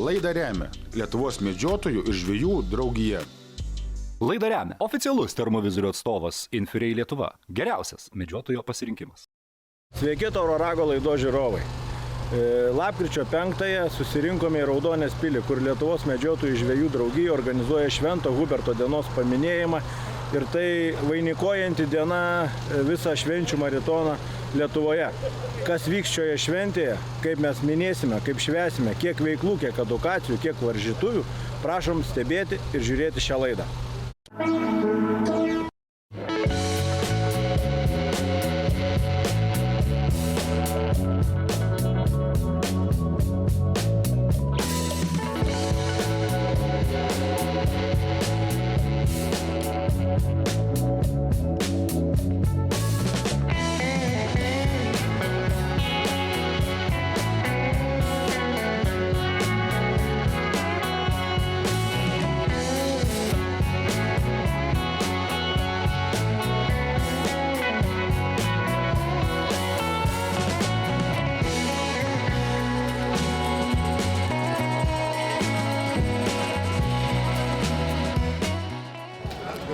Laidą remia Lietuvos medžiotojų ir žvejų draugija. Laidą remia oficialus termovizorių atstovas Infirei Lietuva. Geriausias medžiotojo pasirinkimas. Sveiki Tauro Rago laidos žiūrovai. Lapkričio 5-ąją susirinkome į Raudonės pilį, kur Lietuvos medžiotojų žvejų draugija organizuoja Švento Huberto dienos paminėjimą ir tai vainikuojanti diena visą švenčių maratoną Lietuvoje. Kas vyks šioje šventėje, kaip mes minėsime, kaip švęsime, kiek veiklų, kiek edukacijų, kiek varžytuvių, prašom stebėti ir žiūrėti šią laidą.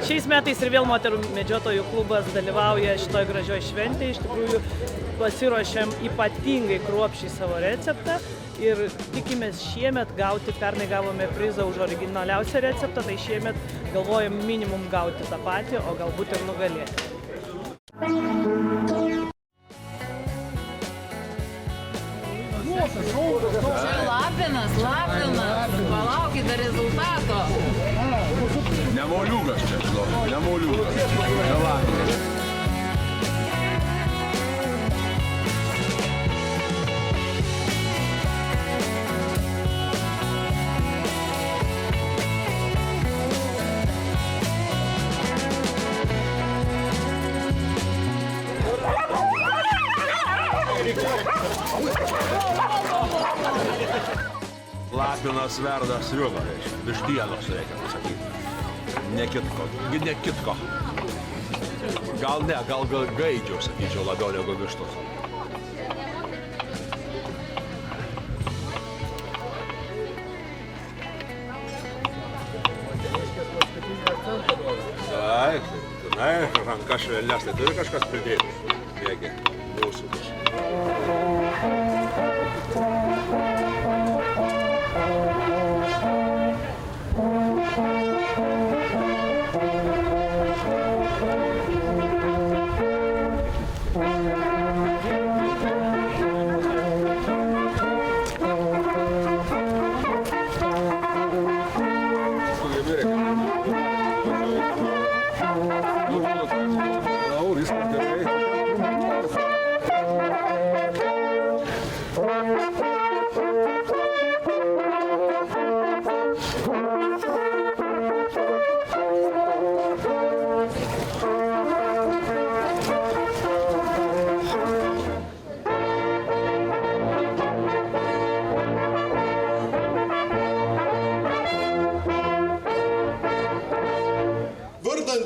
Šiais metais ir vėl moterų medžiotojų klubas dalyvauja šitoj gražioj šventėje. Iš tikrųjų pasiruošėm ypatingai kruopščiai savo receptą ir tikimės šiemet gauti, pernai gavome prizą už originaliausią receptą, tai šiemet galvojam minimum gauti tą patį, o galbūt ir nugalėti. Lapinas, palaukit dar rezultato. Ne moliūgas čia, ne moliūgas, ne lapinas. Lapinas verda sriubą, vištienos reikia pasakyti. Ne kitko. Gal gaidžiau, sakyčiau, labiau negu vištos. Taip, ranka švelnes, tai turi kažkas pridėti. Mėgi, mūsų.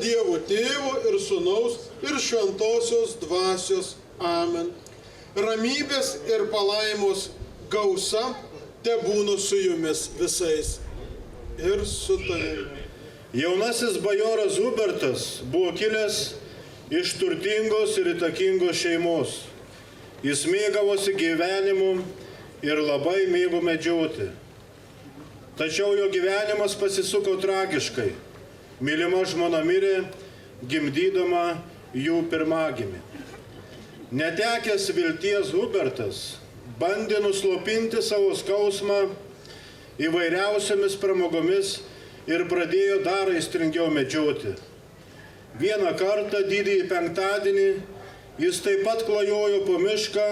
Dievo Tėvo ir Sūnaus ir Šventosios Dvasios. Amen. Ramybės ir palaimos gausa tebūna su jumis visais ir su tavimi. Jaunasis bajoras Hubertas buvo kilęs iš turtingos ir įtakingos šeimos. Jis mėgavosi gyvenimu ir labai mėgo medžioti. Tačiau jo gyvenimas pasisuko tragiškai. Mylima žmona mirė, gimdydama jų pirmagimį. Netekęs vilties Hubertas bandė nuslopinti savo skausmą įvairiausiamis pramogomis ir pradėjo dar aistringiau medžioti. Vieną kartą didįjį penktadienį jis taip pat klajojo po mišką,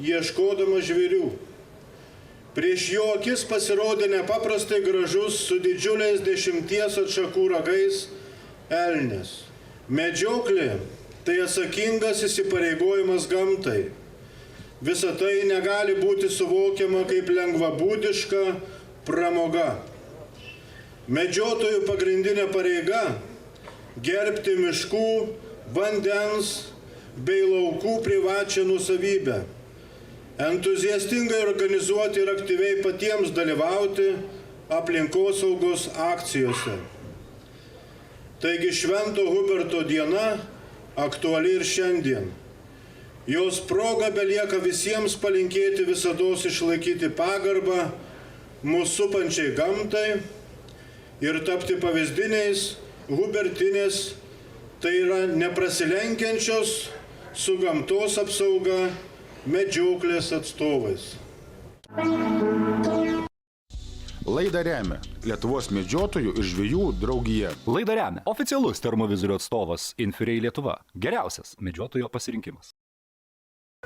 ieškodamas žvėrių. Prieš jo akis pasirodė nepaprastai gražus su didžiuliais 10 atšakų ragais elnias. Medžioklė tai atsakingas įsipareigojimas gamtai. visa tai negali būti suvokiama kaip lengvabūdiška pramoga. Medžiotojų pagrindinė pareiga – gerbti miškų, vandens bei laukų privačią nuosavybę, entuziastingai organizuoti ir aktyviai patiems dalyvauti aplinkosaugos akcijose. Taigi Švento Huberto diena aktuali ir šiandien. Jos proga belieka visiems palinkėti visados išlaikyti pagarbą mūsų supančiai gamtai ir tapti pavyzdiniais hubertinės, tai yra neprasilenkiančios su gamtos apsauga medžioklės atstovais. Laidą remia Lietuvos medžiotojų ir žvejų draugija. Laidą remia oficialus termovizorių atstovas Infrei Lietuva. Geriausias medžiotojo pasirinkimas.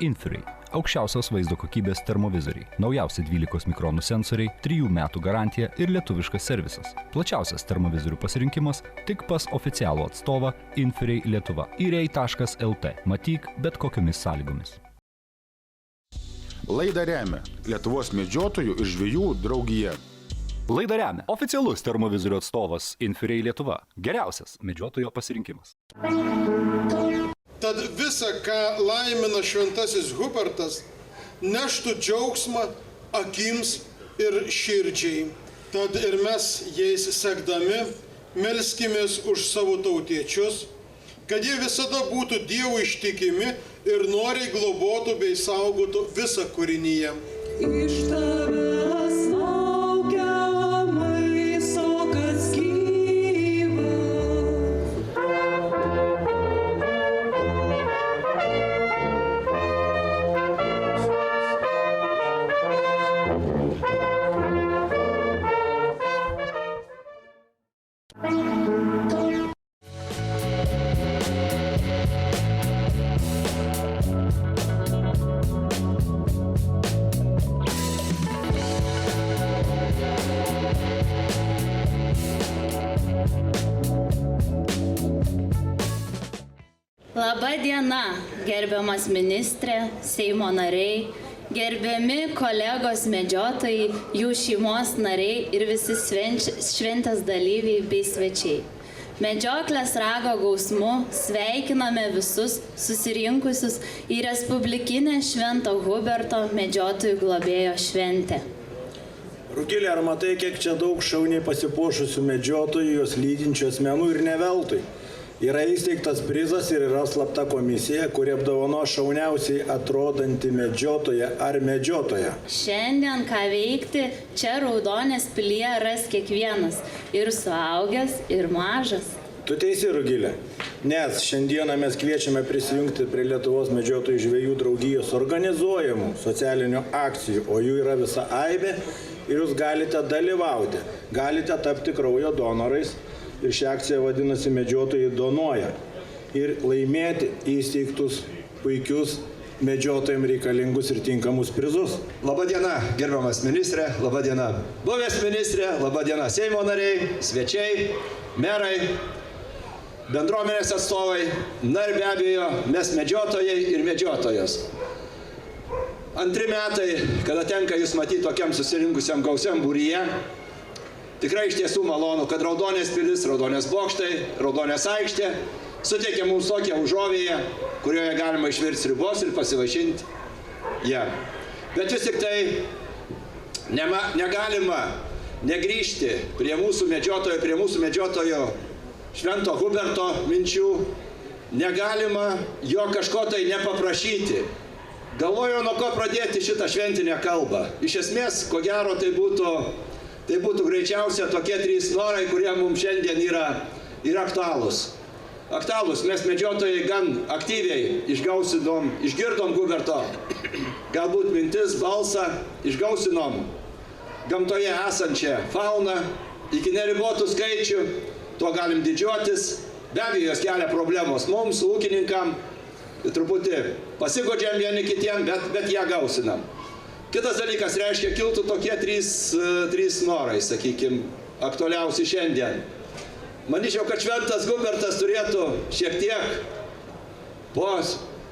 Infrei – aukščiausios vaizdo kokybės termovizoriai, naujausi 12 mikronų sensoriai, 3 metų garantija ir lietuviškas servisas. Plačiausias termovizorių pasirinkimas tik pas oficialų atstovą Infrei Lietuva. irei.lt. Matyk bet kokiomis sąlygomis. Laidą remia Lietuvos medžiotojų ir žvejų draugija. Laidą remia oficialus termovizorių atstovas Infrei Lietuva. Geriausias medžiotojo pasirinkimas. Tad visa, ką laimina šventasis Hubertas, neštų džiaugsmą akims ir širdžiai. Tad ir mes jais sekdami melskimės už savo tautiečius, kad jie visada būtų Dievui ištikimi ir noriai globotų bei saugotų visą kūrinyje. Iš tavęs laukia maisto, kas gyva. Laba diena, gerbiamas ministrė, Seimo nariai, gerbiami kolegos medžiotojai, jų šeimos nariai ir visi šventės dalyviai bei svečiai. Medžioklės rago gausmu sveikiname visus susirinkusius į Respublikinę Švento Huberto medžiotojų globėjo šventę. Rugilė, ar matai, kiek čia daug šauniai pasipuošusių medžiotojų, jos lydinčių asmenų ir ne veltui? Yra įsteigtas prizas ir yra slapta komisija, kuri apdovano šauniausiai atrodantį medžiotoją ar medžiotoją. Šiandien ką veikti, čia Raudonės pilyje ras kiekvienas, ir suaugęs, ir mažas. Tu teisi, Rugilė, nes šiandieną mes kviečiame prisijungti prie Lietuvos medžiotojų žvejų draugijos organizuojamų socialinių akcijų, o jų yra visa aibė ir jūs galite dalyvauti, galite tapti kraujo donorais. Ir ši akcija vadinasi Medžiotojai donuoja. Ir laimėti įsteigtus puikius medžiotojams reikalingus ir tinkamus prizus. Labadiena, gerbiamas ministrė, labadiena, buvęs ministrė, labadiena, Seimo nariai, svečiai, merai, bendruomenės atstovai, na ir be abejo, mes medžiotojai ir medžiotojos. Antri metai, kada tenka jūs matyti tokiam susirinkusiam gausiam būryje, tikrai iš tiesų malonu, kad Raudonės pilis, Raudonės bokštai, Raudonės aikštė suteikia mums tokią užuovėją, kurioje galima išvirti sriubos ir pasivaišinti ją. Bet vis tik tai negalima negrįžti prie mūsų medžiotojo Švento Huberto minčių, negalima jo kažko tai nepaprašyti. Galvojau, nuo ko pradėti šitą šventinę kalbą. Iš esmės, ko gero, tai būtų greičiausia tokie 3 norai, kurie mums šiandien yra aktualūs. Mes medžiotojai gan aktyviai išgirdom Huberto, galbūt mintis, balsą, išgausinom gamtoje esančią fauną, iki neribotų skaičių, tuo galim didžiuotis, be abejo, jos kelia problemos mums, ūkininkam, truputį pasigodžiam vieni kitiem, bet ją gausinam. Kitas dalykas reiškia, kiltų tokie 3 norai, sakykime, aktualiausi šiandien. Manyčiau, kad Šventas Hubertas turėtų šiek tiek po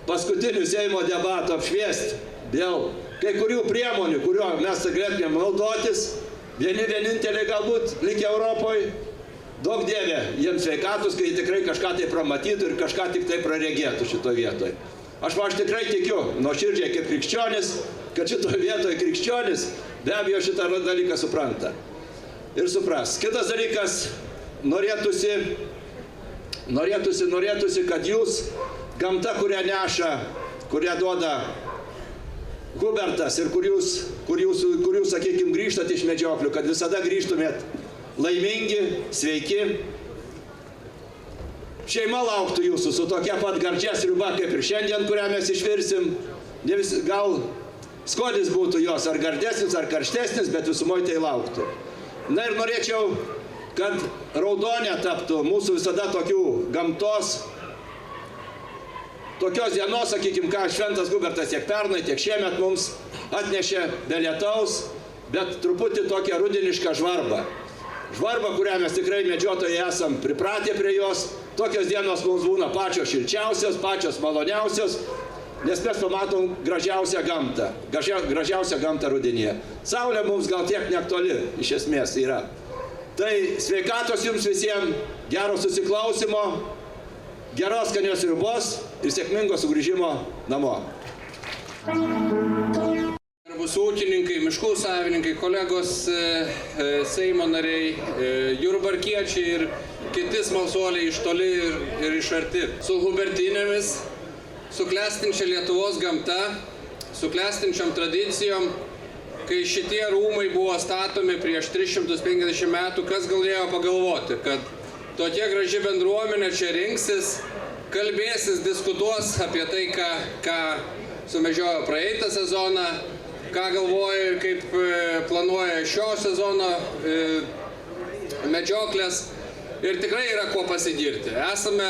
paskutinių Seimo debatų apšviesti dėl kai kurių priemonių, kurio mes galėtume naudotis, vieninteliai galbūt likę Europoje, daug dievė jiems sveikatus, kai tikrai kažką tai pramatytų ir kažką tik tai praregėtų šito vietoje. Aš tikrai tikiu, nuoširdžiai kaip krikščionis, kad šito vietoje krikščionis be abejo šitą dalyką supranta. Ir supras. Kitas dalykas, norėtųsi, kad jūs gamta, kurią neša, kurią duoda Hubertas ir kur jūs, sakykime, grįžtat iš medžioklių, kad visada grįžtumėt laimingi, sveiki. Šeima lauktų jūsų su tokia pat gardžia sriuba, kaip ir šiandien, kurią mes išvirsim. Gal skonis būtų jos ar gardesnis, ar karštesnis, bet visumoje tai lauktų. Na ir norėčiau, kad Raudonė taptų mūsų visada tokių gamtos, tokios dienos, sakykime, ką Šventas Hubertas tiek pernai, tiek šiemet mums atnešė be lietaus, bet truputį tokią rudenišką žvarbą. Žvarbą, kurią mes tikrai medžiotojai esam pripratę prie jos. Tokios dienos mums būna pačios šilčiausios, pačios maloniausios, nes mes pamatom gražiausią gamtą rudenyje. Saulė mums gal tiek neaktuali iš esmės yra. Tai sveikatos jums visiems, gero susiklausimo, geros skanios sriubos ir sėkmingo sugrįžimo namo. Garbūs ūkininkai, miškų savininkai, kolegos Seimo nariai, jurbarkiečiai ir kiti smalsuoliai iš toli ir iš arti. Su hubertinėmis, su klestinčia Lietuvos gamta, su klestinčiom tradicijom, kai šitie rūmai buvo statomi prieš 350 metų, kas galėjo pagalvoti, kad tokia graži bendruomenė čia rinksis, kalbėsis, diskutuos apie tai, ką sumedžiojo praeitą sezoną, ką galvoja ir kaip planuoja šio sezono medžioklės. Ir tikrai yra kuo pasigirti. Esame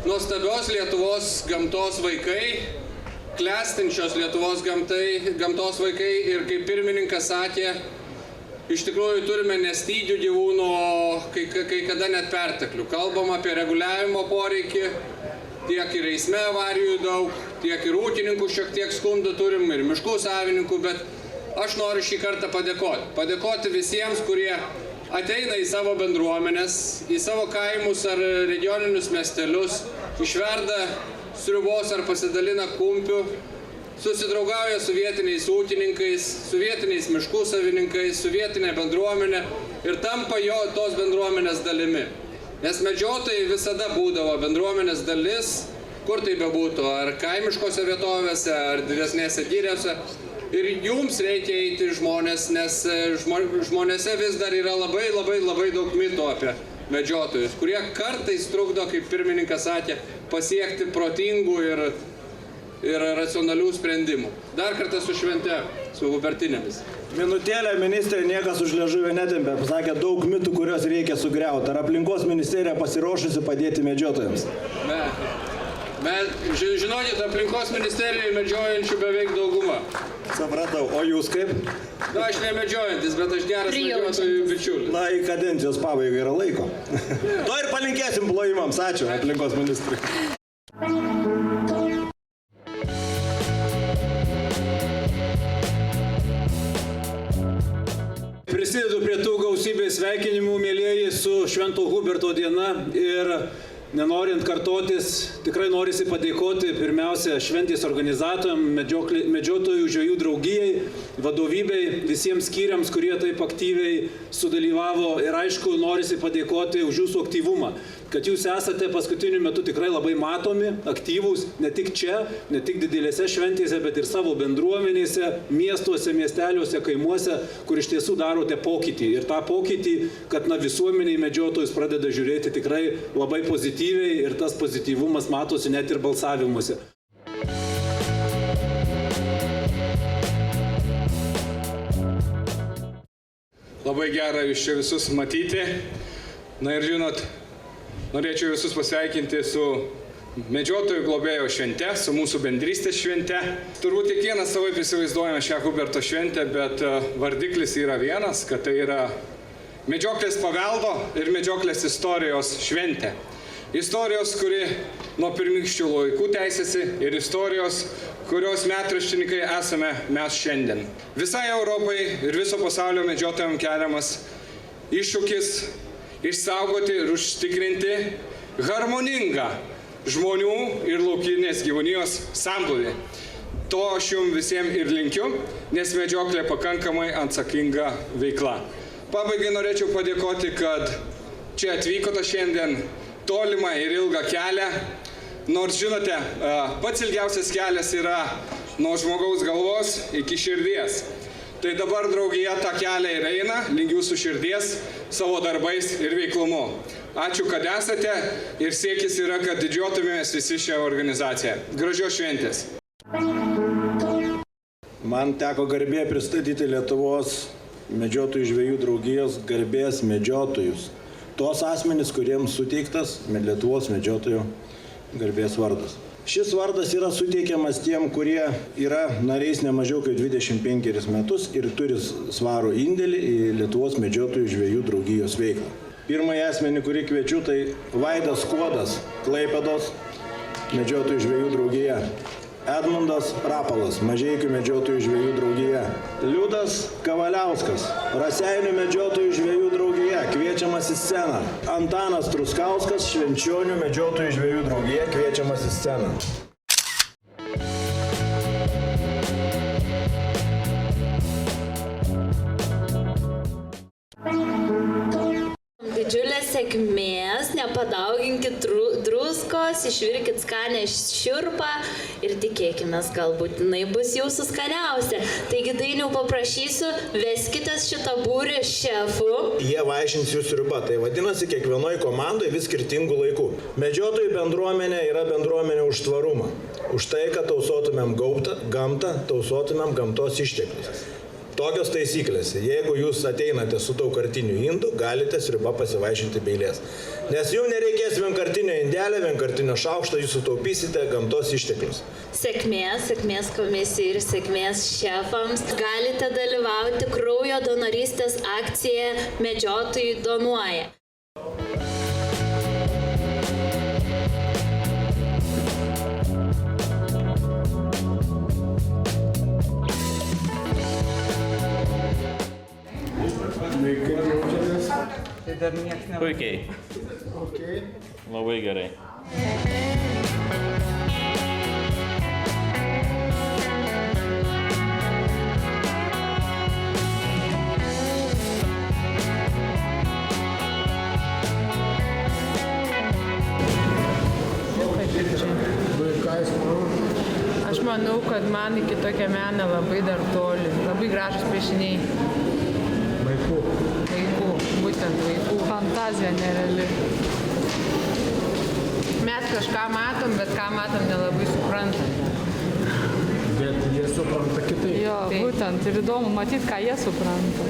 nuostabios Lietuvos gamtos vaikai, klestinčios Lietuvos gamtos vaikai ir kaip pirmininkas sakė, iš tikrųjų turime nestygių gyvūnų, kai kada net perteklių. Kalbam apie reguliavimo poreikį, tiek ir eisme avarijų daug, tiek ir ūkininkų šiek tiek skundų turim, ir miškų savininkų, bet aš noriu šį kartą padėkoti. Padėkoti visiems, kurie ateina į savo bendruomenės, į savo kaimus ar regioninius miestelius, išverda sriubos ar pasidalina kumpių, susidraugauja su vietiniais ūkininkais, su vietiniais miškų savininkais, su vietinė bendruomenė ir tampa tos bendruomenės dalimi. Nes medžiotojai visada būdavo bendruomenės dalis, kur tai bebūtų, ar kaimiškose vietovėse, ar didesnėse giriose. Ir jums reikia eiti žmonės, nes žmonėse vis dar yra labai daug mitų apie medžiotojus, kurie kartais trukdo, kaip pirmininkas sakė, pasiekti protingų ir racionalių sprendimų. Dar kartą su švente, su hubertinėmis. Minutėlę ministrė niekas už liežuvio netempė, pasakė daug mitų, kuriuos reikia sugriauti. Ar aplinkos ministerija pasiruošusi padėti medžiotojams? Žinokit, aplinkos ministerijoje medžiojančių beveik dauguma. Supratau, o jūs kaip? Na, aš nemedžiojantis, bet aš geras medžiotojų bičiulis. Na, į kadencijos pabaigą yra laiko. To ir palinkėsim plojimams. Ačiū aplinkos ministrui. Prisidedu prie tų gausybės sveikinimų, mielieji, su Švento Huberto diena ir nenorint kartotis, tikrai norisi padėkoti pirmiausia šventės organizatoriams, medžiotojų žvejų draugijai, vadovybei, visiems skyriams, kurie taip aktyviai sudalyvavo ir aišku, norisi padėkoti už jūsų aktyvumą, kad jūs esate paskutiniu metu tikrai labai matomi, aktyvūs, ne tik čia, ne tik didelėse šventėse, bet ir savo bendruomenėse, miestuose, miesteliuose, kaimuose, kur iš tiesų darote pokytį. Ir tą pokytį, kad visuomeniai medžiotojus pradeda žiūrėti tikrai labai pozityviai ir tas pozityvumas matosi net ir balsavimuose. Labai gera jūs čia visus matyti. Na ir žinot, norėčiau visus pasveikinti su medžiotojų globėjo švente, su mūsų bendrystės švente. Turbūt kiekvienas savaip įsivaizduojame šią Huberto šventę, bet vardiklis yra vienas, kad tai yra medžioklės paveldo ir medžioklės istorijos šventė. Istorijos, kuri nuo pirmykščių laikų teisėsi ir istorijos, kurios metraštininkai esame mes šiandien. Visai Europai ir viso pasaulio medžiotojams keliamas iššūkis išsaugoti ir užtikrinti harmoningą žmonių ir laukinės gyvūnijos sambūvį. To aš jums visiems ir linkiu, nes medžioklė pakankamai atsakinga veikla. Pabaigai norėčiau padėkoti, kad čia atvykote šiandien tolimą ir ilgą kelią. Nors žinote, pats ilgiausias kelias yra nuo žmogaus galvos iki širdies. Tai dabar draugija tą kelią ir eina link jūsų širdies savo darbais ir veiklumu. Ačiū, kad esate ir siekis yra, kad didžiuotumėmės visi šią organizaciją. Gražios šventės. Man teko garbė pristatyti Lietuvos medžiotojų žvejų draugijos garbės medžiotojus. Tos asmenys, kuriems suteiktas Lietuvos medžiotojų garbės vardas. Šis vardas yra suteikiamas tiem, kurie yra nariais ne mažiau kaip 25 metus ir turi svarų indėlį į Lietuvos medžiotojų žvejų draugijos veiklą. Pirmąjį asmenį, kurį kviečiu, tai Vaidas Skuodas, Klaipėdos medžiotojų žvejų draugija. Edmundas Rapalas, Mažeikių medžiotojų žvejų draugija. Liudas Kavaliauskas, Raseinių medžiotojų žvejų draugija, kviečiamas į sceną. Antanas Truskauskas, Švenčionių medžiotojų žvejų draugija, kviečiamas į sceną. Didžiulės sėkmės, nepadauginkit druskos, išvirkit skanę šiurpą ir tikėkime, galbūt jinai bus jūsų skaniausia. Taigi Dainiau paprašysiu, veskitės šitą būrį šefų. Jie vaišins jūsų sriubą, tai vadinasi kiekvienoje komandoje vis skirtingų laikų. Medžiotojų bendruomenė yra bendruomenė už tvarumą, už tai, kad tausotumėm gamtą, tausotumėm gamtos išteklius. Tokios taisyklės. Jeigu jūs ateinate su daugkartiniu indu, galite sriubą pasivaišinti be eilės. Nes jums nereikės vienkartinio indelio, vienkartinio šaukšto, jūs sutaupysite gamtos išteklius. Sėkmės komisijai ir sėkmės šefams. Galite dalyvauti kraujo donorystės akcijoje Medžiotojai donuoja. Tai dar nieks ne. Puikiai. Labai gerai. Aš manau, kad man iki tokia menė labai dar toli. Labai gražus piešiniai. Vaikų, būtent vaikų. Fantazija nereali. Mes kažką matom, bet ką matom nelabai suprantam. Bet jie supranta kitaip. Jo, būtent. Ir įdomu matyti, ką jie supranta.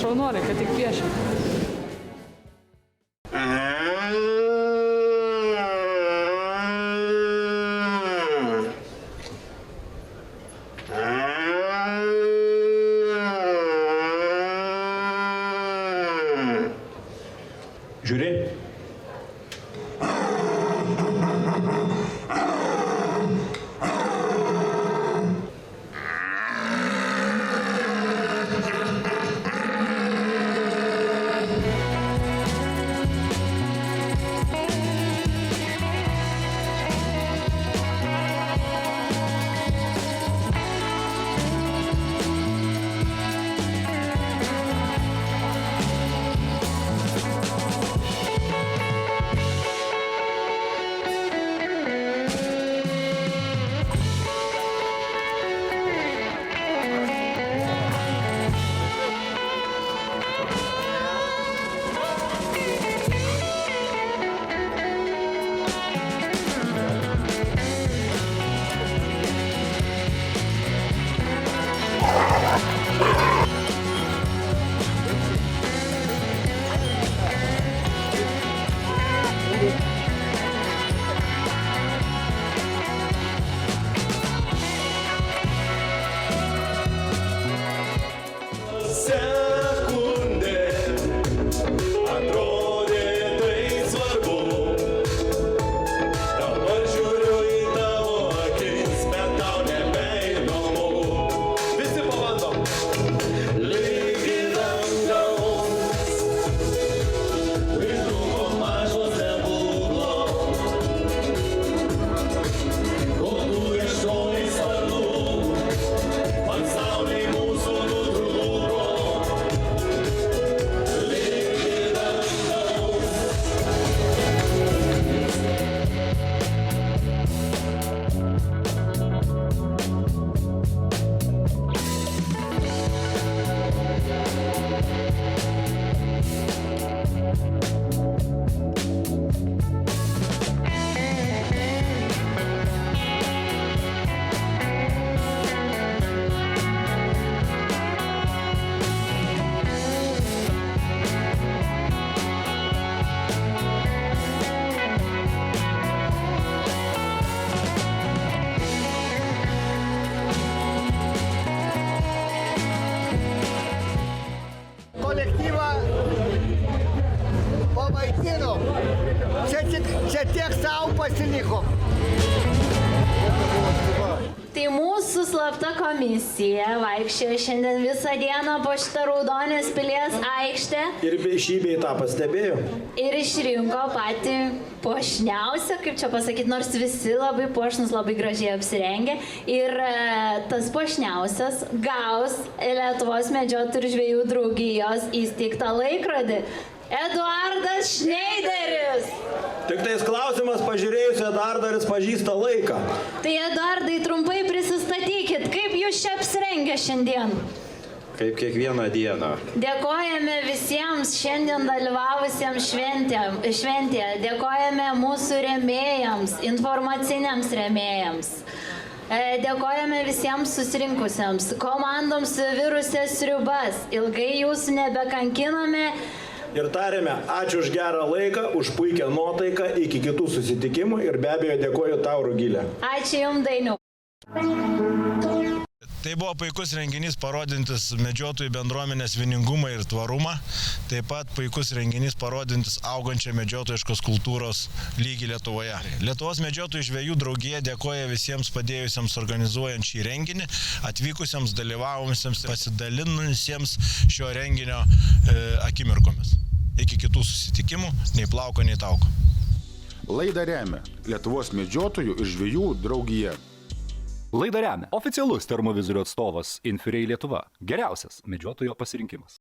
Šaunuoliai, kad tik piešia. Žiūrė. Dabar žiūriu į tavo akis. tiek savo pasilikom. Tai mūsų slapta komisija vaikščiojo šiandien visą dieną po šitą Raudonės pilies aikštę Ir šį bei tą pastebėjo. ir išrinko patį puošniausią, kaip čia pasakyti, nors visi labai puošnus, labai gražiai apsirengę. Ir tas puošniausias gaus Lietuvos medžiotojų ir žvejų draugijos įsteigtą laikrodį. Eduardas Šneideris. Tik tais klausimas, pažiūrėjus Eduardą, ar jis pažįsta laiką. Tai Eduardai, trumpai prisistatykit, kaip jūs čia apsirengę šiandien? Kaip kiekvieną dieną. Dėkojame visiems šiandien dalyvavusiems šventėje. Dėkojame mūsų rėmėjams, informaciniams rėmėjams. Dėkojame visiems susirinkusiems, komandoms suvirusias sriubas. Ilgai jūsų nebekankiname. Ir tarėme, ačiū už gerą laiką, už puikią nuotaiką, iki kitų susitikimų ir be abejo dėkoju tau, Rugilė. Ačiū jums, Dainiau. Tai buvo puikus renginys parodintis medžiotojų bendruomenės vieningumą ir tvarumą. Taip pat puikus renginys parodintis augančią medžiotojiškos kultūros lygį Lietuvoje. Lietuvos medžiotojų žvejų draugija dėkoja visiems padėjusiems organizuojant šį renginį, atvykusiems, dalyvavusiems, pasidalinusiems šio renginio akimirkomis. Iki kitų susitikimų, nei plauko, nei tauko. Laidą remia Lietuvos medžiotojų ir žvejų draugija. Laidą remia oficialus termovizorių atstovas Inferiai Lietuva. Geriausias medžiotojo pasirinkimas.